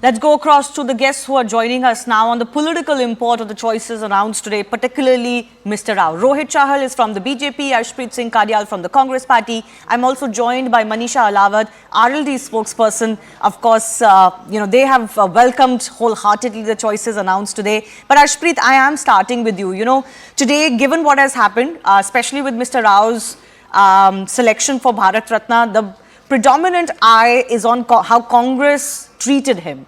Let's go across to the guests who are joining us now on the political import of the choices announced today, particularly Mr. Rao. Rohit Chahal is from the BJP, Arshpreet Singh Khadial from the Congress Party. I'm also joined by Manisha Ahlawat, RLD spokesperson. Of course, they have welcomed wholeheartedly the choices announced today. But Arshpreet, I am starting with you. Today, given what has happened, especially with Mr. Rao's selection for Bharat Ratna, the predominant eye is on how Congress treated him.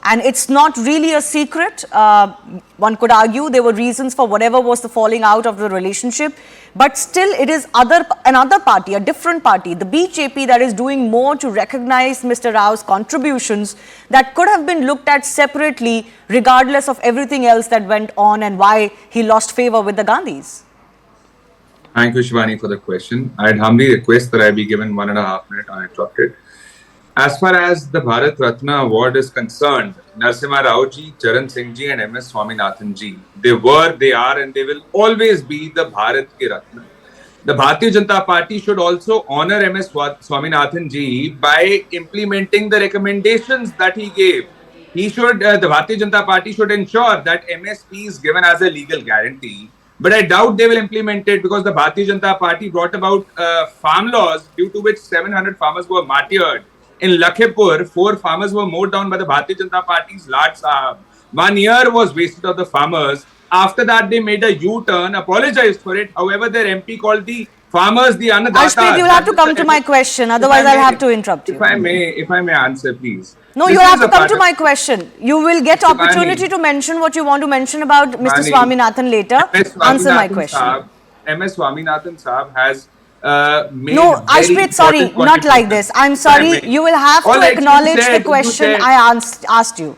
And it's not really a secret. One could argue there were reasons for whatever was the falling out of the relationship. But still, it is another party, a different party, the BJP, that is doing more to recognize Mr. Rao's contributions that could have been looked at separately, regardless of everything else that went on and why he lost favor with the Gandhis. Thank you, Shivani, for the question. I'd humbly request that I be given 1.5 minutes uninterrupted. As far as the Bharat Ratna award is concerned, Narasimha Rao ji, Charan Singh ji and MS Swaminathan ji, they were, they are and they will always be the Bharat ke Ratna. The Bharatiya Janata Party should also honor MS Swaminathan ji by implementing the recommendations that he gave. The Bharatiya Janata Party should ensure that MSP is given as a legal guarantee. But I doubt they will implement it because the Bharatiya Janata Party brought about farm laws due to which 700 farmers were martyred. In Lakhipur, 4 farmers were mowed down by the Bharatiya Janata Party's Lad Sahab. 1 year was wasted on the farmers. After that, they made a U-turn, apologized for it. However, their MP called the farmers the Annadatas. Arshpreet, you'll have to come to my question. Otherwise, I'll have to interrupt you. If I may answer, please. No, you have to come to my question. You will get opportunity to mention what you want to mention about Mr. Swaminathan later. Answer my question. MS Swaminathan Sahab has made No, Arshpreet, sorry, not like this. I'm sorry. You will have to acknowledge the question I asked you.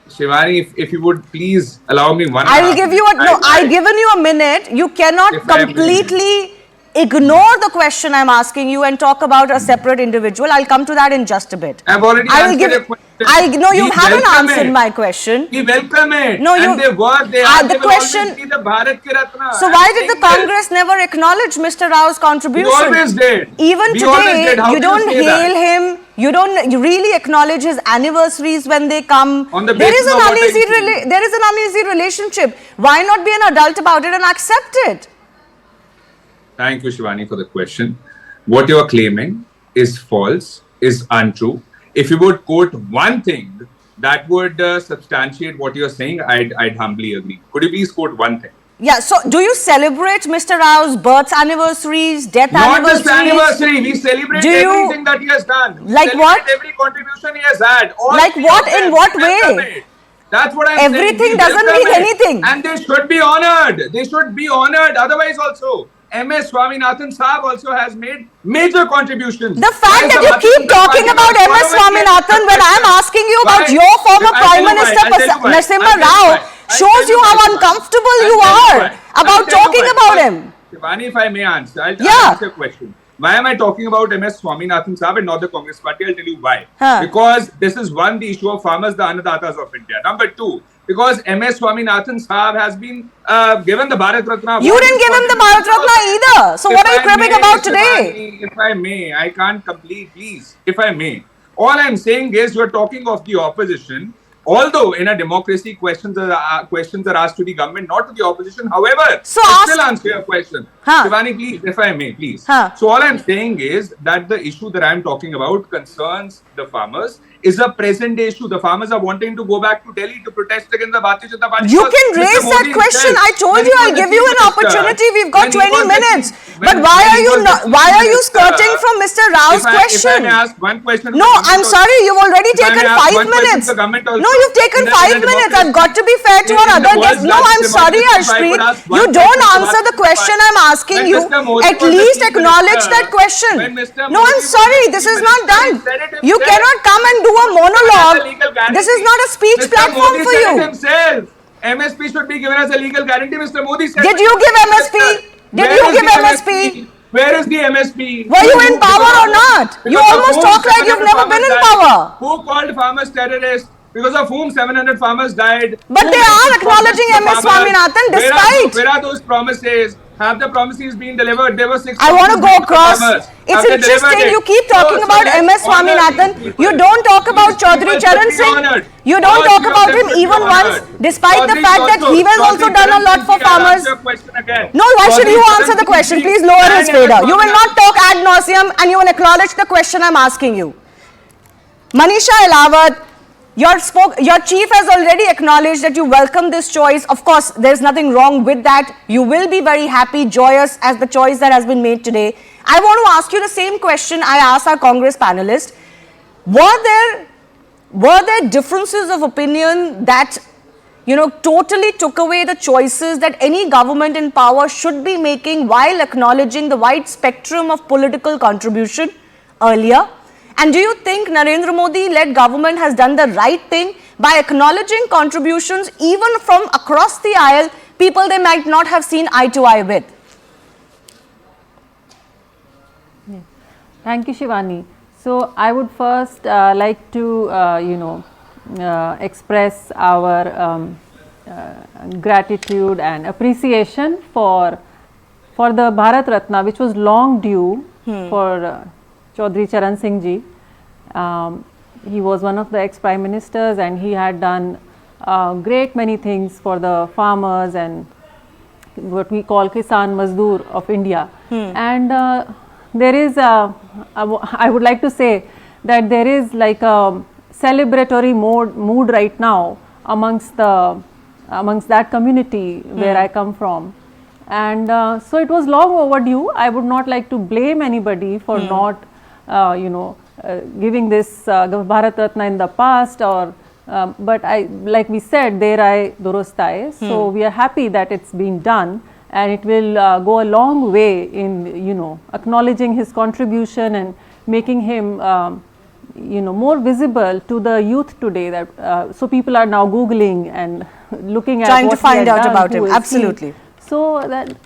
Shivani, if you would please allow me one. I will give you I've given you a minute. You cannot completely ignore the question I'm asking you and talk about a separate individual. I'll come to that in just a bit. I've already answered your question. No, you haven't answered my question. We welcome it. No, and they were, they are, the they question. will always be the Bharat Ki Ratna. So why did the Congress never acknowledge Mr. Rao's contribution? We always did. Even today, you don't hail him. You don't really acknowledge his anniversaries when they come. There is an uneasy relationship. Why not be an adult about it and accept it? Thank you, Shivani, for the question. What you are claiming is false, is untrue. If you would quote one thing that would substantiate what you are saying, I'd humbly agree. Could you please quote one thing? Yeah, so do you celebrate Mr. Rao's birth anniversaries, death anniversaries? Not just anniversary, we celebrate everything that he has done. Like what? Every contribution he has had. Like what? In what way? That's what I'm saying. Everything doesn't mean anything. And they should be honored. They should be honored. Otherwise also, MS Swaminathan Sahab also has made major contributions. The fact that you keep talking about MS Swaminathan when I'm asking you about your former Prime Minister Narasimha Rao shows you how uncomfortable you are about talking about him. Shivani, if I may answer, I'll answer your question. Why am I talking about MS Swaminathan Sahab and not the Congress Party? I'll tell you why. Because this is one, the issue of farmers, the Annadatas of India. Number 2, because MS Swaminathan Sahab has been given the Bharat Ratna. You didn't give him the Bharat Ratna either. So what are you cribbing about today? If I may, I can't complete, please. If I may. All I'm saying is you're talking of the opposition. Although in a democracy, questions are asked to the government, not to the opposition. However, I still answer your question. Shivani, please, if I may, please. So all I'm saying is that the issue that I'm talking about concerns the farmers is a present issue. The farmers are wanting to go back to Delhi to protest against the Bharatiya Janata Party. You can raise that question. I told you I'll give you an opportunity. We've got 20 minutes. But why are you skirting from Mr. Rao's question? If I may ask one question. No, I'm sorry. You've already taken 5 minutes. No, you've taken 5 minutes. I've got to be fair to our other guests. No, I'm sorry, Arshpreet. You don't answer the question I'm asking you. At least acknowledge that question. No, I'm sorry. This is not done. You cannot come and do a monologue. This is not a speech platform for you. MSP should be given as a legal guarantee. Mr. Modi said. Did you give MSP? Did you give MSP? Where is the MSP? Were you in power or not? You almost talk like you've never been in power. Who called farmers terrorists? Because of whom 700 farmers died. But they are acknowledging MS Swaminathan despite. Where are those promises? Have the promises been delivered? There were 6 I want to go across. farmers. It's Have they delivered interesting it? you keep talking So about let's MS honor these Swaminathan. people. You don't talk about These Chaudhary people Charan should be Singh. honored. You don't All talk three of about them him should be even once, honored. despite the Chaudhary fact that he has Chaudhary also done a Charan lot Singh for ji, I'll farmers. answer your question again. No, why should Chaudhary you Charan answer the Singh question? ji Please lower his and MS fader. You will not Swaminathan. talk ad nauseum and you will acknowledge the question I'm asking you. Manisha Ahlawat, your chief has already acknowledged that you welcome this choice. Of course, there's nothing wrong with that. You will be very happy, joyous as the choice that has been made today. I want to ask you the same question I asked our Congress panelists. Were there differences of opinion that totally took away the choices that any government in power should be making while acknowledging the wide spectrum of political contribution earlier? And do you think Narendra Modi-led government has done the right thing by acknowledging contributions even from across the aisle, people they might not have seen eye to eye with? Thank you, Shivani. So I would first like to, express our gratitude and appreciation for the Bharat Ratna, which was long due for Chaudhary Charan Singh ji. He was one of the ex-prime ministers and he had done great many things for the farmers and what we call Kisan Mazdoor of India. And there is, I would like to say that there is like a celebratory mood right now amongst that community where I come from. And so it was long overdue. I would not like to blame anybody for not giving this Bharat Ratna in the past, or but like we said, der aaye durust aaye. So we are happy that it's been done, and it will go a long way in acknowledging his contribution and making him more visible to the youth today. That so people are now googling and looking at trying what to find he had out done, about who him. is he. Absolutely. So that.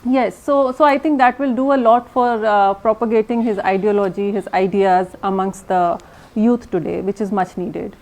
Yes, so I think that will do a lot for propagating his ideology, his ideas amongst the youth today, which is much needed.